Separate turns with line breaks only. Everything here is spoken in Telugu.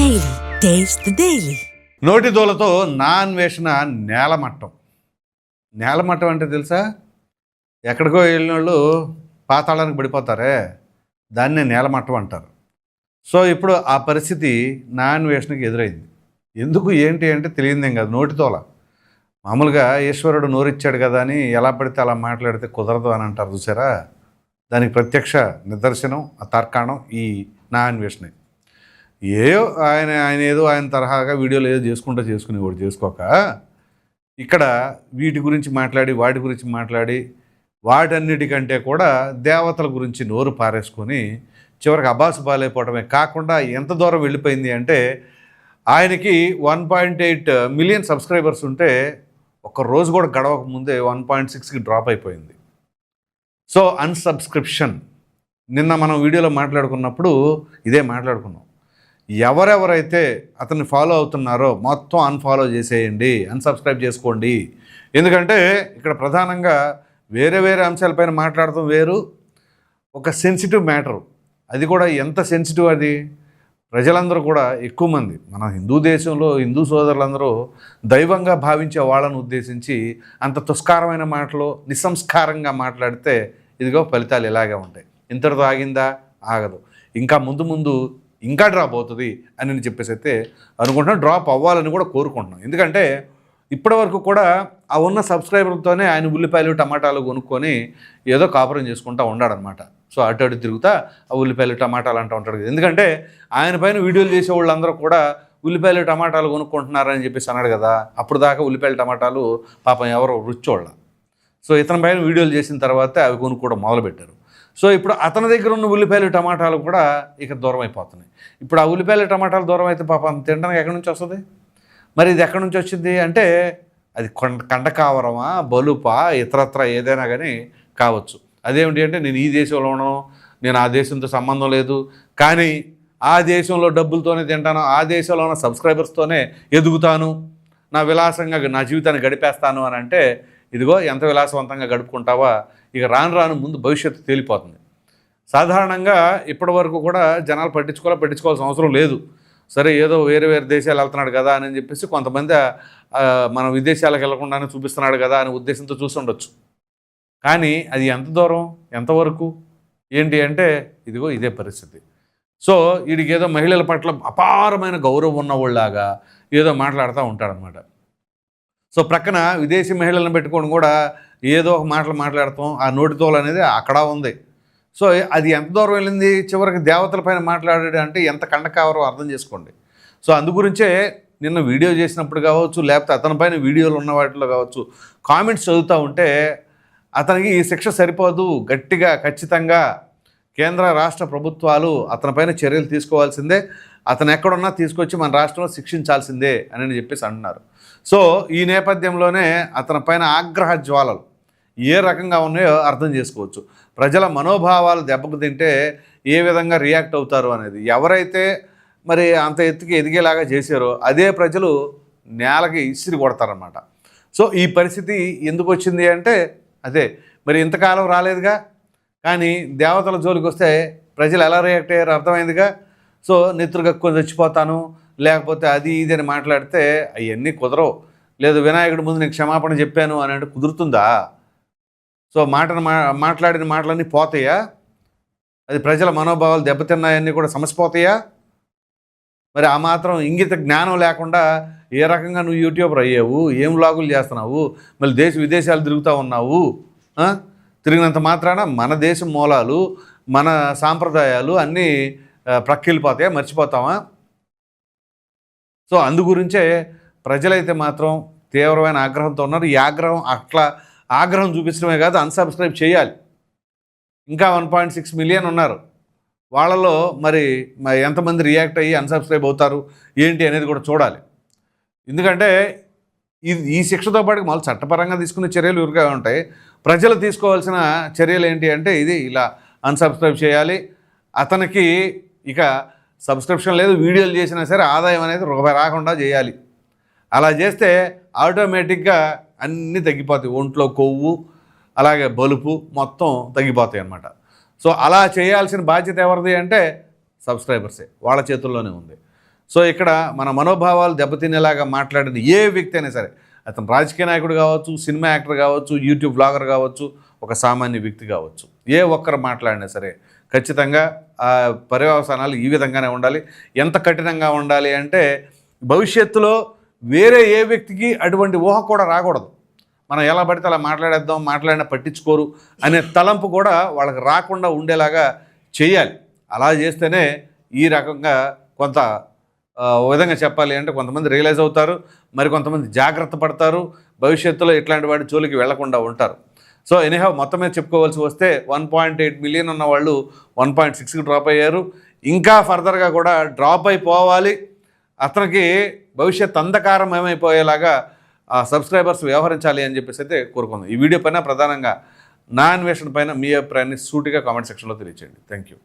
Daily taste the daily.
నోటి దూలతో నాన్ వేసిన నేలమట్టం. నేలమట్టం అంటే తెలుసా? ఎక్కడికో వెళ్ళిన వాళ్ళు పాతాళానికి పడిపోతారే, దాన్నే నేలమట్టం అంటారు. సో ఇప్పుడు ఆ పరిస్థితి నాన్ వేషన్కి ఎదురైంది. ఎందుకు ఏంటి అంటే తెలియదేం కాదు, నోటితోల. మామూలుగా ఈశ్వరుడు నోరిచ్చాడు కదా అని ఎలా పడితే అలా మాట్లాడితే కుదరదు అని అంటారు చూసారా, దానికి ప్రత్యక్ష నిదర్శనం ఆ తర్కాణం ఈ నాన్ వేషనే. ఆయన తరహాగా వీడియోలు ఏదో చేసుకునేవాడు చేసుకోక, ఇక్కడ వీటి గురించి మాట్లాడి వాటి గురించి మాట్లాడి వాటన్నిటికంటే కూడా దేవతల గురించి నోరు పారేసుకొని చివరికి అబాసు పాలైపోవడమే కాకుండా ఎంత దూరం వెళ్ళిపోయింది అంటే, ఆయనకి 1.8 మిలియన్ సబ్స్క్రైబర్స్ ఉంటే ఒక రోజు కూడా గడవక ముందే 1.6కి డ్రాప్ అయిపోయింది. సో అన్సబ్స్క్రిప్షన్. నిన్న మనం వీడియోలో మాట్లాడుకున్నప్పుడు ఇదే మాట్లాడుకున్నాం. ఎవరెవరైతే అతన్ని ఫాలో అవుతున్నారో మొత్తం అన్ఫాలో చేసేయండి, అన్సబ్స్క్రైబ్ చేసుకోండి. ఎందుకంటే ఇక్కడ ప్రధానంగా వేరే వేరే అంశాలపైన మాట్లాడటం వేరు, ఒక సెన్సిటివ్ మ్యాటరు. అది కూడా ఎంత సెన్సిటివ్, అది ప్రజలందరూ కూడా ఎక్కువ మంది మన హిందూ దేశంలో హిందూ సోదరులందరూ దైవంగా భావించే వాళ్ళను ఉద్దేశించి అంత తుస్కారమైన మాటలు నిస్సంస్కారంగా మాట్లాడితే ఇదిగో ఫలితాలు ఇలాగే ఉంటాయి. ఇంతటితో ఆగిందా? ఆగదు. ఇంకా ముందు ఇంకా డ్రాప్ అవుతుంది అని నేను చెప్పేసి అయితే అనుకుంటున్నాను. డ్రాప్ అవ్వాలని కూడా కోరుకుంటున్నాను. ఎందుకంటే ఇప్పటి వరకు కూడా ఆ ఉన్న సబ్స్క్రైబర్లతోనే ఆయన ఉల్లిపాయలు టమాటాలు కొనుక్కొని ఏదో కాపురం చేసుకుంటూ ఉన్నాడనమాట. సో అటు అటు తిరుగుతా ఆ ఉల్లిపాయలు టమాటాలు అంటూ ఉంటాడు. ఎందుకంటే ఆయన పైన వీడియోలు చేసే వాళ్ళందరూ కూడా ఉల్లిపాయలు టమాటాలు కొనుక్కుంటున్నారని చెప్పేసి అన్నాడు కదా. అప్పుడు దాకా ఉల్లిపాయలు టమాటాలు పాపం ఎవరో రుచోళ్ళ. సో ఇతని పైన వీడియోలు చేసిన తర్వాత అవి కొనుక్కోవడం మొదలుపెట్టారు. సో ఇప్పుడు అతని దగ్గర ఉన్న ఉల్లిపాయలు టమాటాలు కూడా ఇక దూరం అయిపోతున్నాయి. ఇప్పుడు ఆ ఉల్లిపాయలు టమాటాలు దూరం అయితే పాపం తినడానికి ఎక్కడి నుంచి వస్తుంది? మరి ఇది ఎక్కడి నుంచి వచ్చింది అంటే అది కండకావరమా, బలుపా, ఇతరత్ర ఏదైనా కానీ కావచ్చు. అదేమిటి అంటే నేను ఈ దేశంలోనో, నేను ఆ దేశంతో సంబంధం లేదు, కానీ ఆ దేశంలో డబ్బులతోనే తింటాను, ఆ దేశంలో ఉన్న సబ్స్క్రైబర్స్తోనే ఎదుగుతాను, నా విలాసంగా నా జీవితాన్ని గడిపేస్తాను అని అంటే ఇదిగో ఎంత విలాసవంతంగా గడుపుకుంటావా ఇక రాను ముందు భవిష్యత్తు తేలిపోతుంది. సాధారణంగా ఇప్పటి వరకు కూడా జనాలు పట్టించుకోవాల్సిన అవసరం లేదు. సరే ఏదో వేరే దేశాలు వెళ్తున్నాడు కదా అని చెప్పేసి కొంతమంది మన విదేశాలకు వెళ్లకుండానే చూపిస్తున్నాడు కదా అనే ఉద్దేశంతో చూస్తుండొచ్చు. కానీ అది ఎంత దూరం, ఎంతవరకు ఏంటి అంటే ఇదిగో ఇదే పరిస్థితి. సో వీడికి ఏదో మహిళల పట్ల అపారమైన గౌరవం ఉన్నవాళ్ళలాగా ఏదో మాట్లాడుతూ ఉంటాడనమాట. సో ప్రక్కన విదేశీ మహిళలను పెట్టుకొని కూడా ఏదో ఒక మాట్లాడతాం. ఆ నోటితోలు అనేది అక్కడ ఉంది. సో అది ఎంత దూరం వెళ్ళింది, చివరికి దేవతల పైన మాట్లాడాడు అంటే ఎంత కండకావరో అర్థం చేసుకోండి. సో అందుగురించే నిన్న వీడియో చేసినప్పుడు కావచ్చు, లేకపోతే అతని పైన వీడియోలు ఉన్న వాటిలో కావచ్చు, కామెంట్స్ చదువుతూ ఉంటే అతనికి ఈ శిక్ష సరిపోదు, గట్టిగా ఖచ్చితంగా కేంద్ర రాష్ట్ర ప్రభుత్వాలు అతనిపైన చర్యలు తీసుకోవాల్సిందే, అతను ఎక్కడున్నా తీసుకొచ్చి మన రాష్ట్రంలో శిక్షించాల్సిందే అని చెప్పేసి అంటున్నారు. సో ఈ నేపథ్యంలోనే అతని పైన ఆగ్రహ జ్వాలలు ఏ రకంగా ఉన్నాయో అర్థం చేసుకోవచ్చు. ప్రజల మనోభావాలు దెబ్బకు తింటే ఏ విధంగా రియాక్ట్ అవుతారు అనేది. ఎవరైతే మరి అంత ఎత్తుకి ఎదిగేలాగా చేశారో అదే ప్రజలు నేలకి ఇసిరి కొడతారన్నమాట. సో ఈ పరిస్థితి ఎందుకు వచ్చింది అంటే అదే మరి ఇంతకాలం రాలేదుగా, కానీ దేవతల జోలికి వస్తే ప్రజలు ఎలా రియాక్ట్ అయ్యారో అర్థమైందిగా. సో నెత్తురుగక్కుని చచ్చిపోతాను, లేకపోతే అది ఇది అని మాట్లాడితే అవన్నీ కుదరవు. లేదు వినాయకుడి ముందు నేను క్షమాపణ చెప్పాను అని అంటే కుదురుతుందా? సో మాట్లాడిన మాటలన్నీ పోతాయా? అది ప్రజల మనోభావాలు దెబ్బతిన్నాయన్నీ కూడా సమసిపోతాయా? మరి ఆ మాత్రం ఇంగిత జ్ఞానం లేకుండా ఏ రకంగా నువ్వు యూట్యూబర్ అయ్యావు, ఏం వ్లాగులు చేస్తున్నావు, మళ్ళీ విదేశాలు తిరుగుతూ ఉన్నావు. తిరిగినంత మాత్రాన మన దేశం మూలాలు, మన సాంప్రదాయాలు అన్నీ ప్రక్కిలిపోతాయా, మర్చిపోతామా? సో అందుగురించే ప్రజలైతే మాత్రం తీవ్రమైన ఆగ్రహంతో ఉన్నారు. ఈ ఆగ్రహం చూపించడమే కాదు, అన్సబ్స్క్రైబ్ చేయాలి. ఇంకా 1.6 మిలియన్ ఉన్నారు. వాళ్ళలో మరి ఎంతమంది రియాక్ట్ అయ్యి అన్సబ్స్క్రైబ్ అవుతారు ఏంటి అనేది కూడా చూడాలి. ఎందుకంటే ఈ శిక్షతో పాటు మళ్ళీ చట్టపరంగా తీసుకునే చర్యలు ఊరికే ఉంటాయి. ప్రజలు తీసుకోవాల్సిన చర్యలు ఏంటి అంటే ఇది ఇలా అన్సబ్స్క్రైబ్ చేయాలి. అతనికి ఇక సబ్స్క్రిప్షన్ లేదు, వీడియోలు చేసినా సరే ఆదాయం అనేది రూపాయి రాకుండా చేయాలి. అలా చేస్తే ఆటోమేటిక్గా అన్నీ తగ్గిపోతాయి. ఒంట్లో కొవ్వు అలాగే బలుపు మొత్తం తగ్గిపోతాయి అన్నమాట. సో అలా చేయాల్సిన బాధ్యత ఎవరిది అంటే సబ్స్క్రైబర్సే, వాళ్ళ చేతుల్లోనే ఉంది. సో ఇక్కడ మన మనోభావాలు దెబ్బతినేలాగా మాట్లాడిన ఏ వ్యక్తి అయినా సరే, అతను రాజకీయ నాయకుడు కావచ్చు, సినిమా యాక్టర్ కావచ్చు, యూట్యూబ్ బ్లాగర్ కావచ్చు, ఒక సామాన్య వ్యక్తి కావచ్చు, ఏ ఒక్కరు మాట్లాడినా సరే ఖచ్చితంగా ఆ పర్యవసానాలు ఈ విధంగానే ఉండాలి. ఎంత కఠినంగా ఉండాలి అంటే భవిష్యత్తులో వేరే ఏ వ్యక్తికి అటువంటి ఊహ కూడా రాకూడదు. మనం ఎలా పడితే అలా మాట్లాడేద్దాం, మాట్లాడినా పట్టించుకోరు అనే తలంపు కూడా వాళ్ళకి రాకుండా ఉండేలాగా చేయాలి. అలా చేస్తేనే ఈ రకంగా కొంత విధంగా చెప్పాలి అంటే కొంతమంది రియలైజ్ అవుతారు, మరి కొంతమంది జాగ్రత్త పడతారు, భవిష్యత్తులో ఇట్లాంటి వాటి జోలికి వెళ్లకుండా ఉంటారు. సో ఎనీహౌ మొత్తం మీద చెప్పుకోవాల్సి వస్తే 1.8 మిలియన్ ఉన్న వాళ్ళు 1.6కి డ్రాప్ అయ్యారు. ఇంకా ఫర్దర్గా కూడా డ్రాప్ అయిపోవాలి. అతనికి భవిష్యత్ అంధకారం ఏమైపోయేలాగా సబ్స్క్రైబర్స్ వ్యవహరించాలి అని చెప్పేసి అయితే కోరుకుందాం. ఈ వీడియో పైన ప్రధానంగా నా అన్వేషణ పైన మీ అభిప్రాయాన్ని సూటిగా కామెంట్ సెక్షన్లో తెలియచేయండి. Thank you.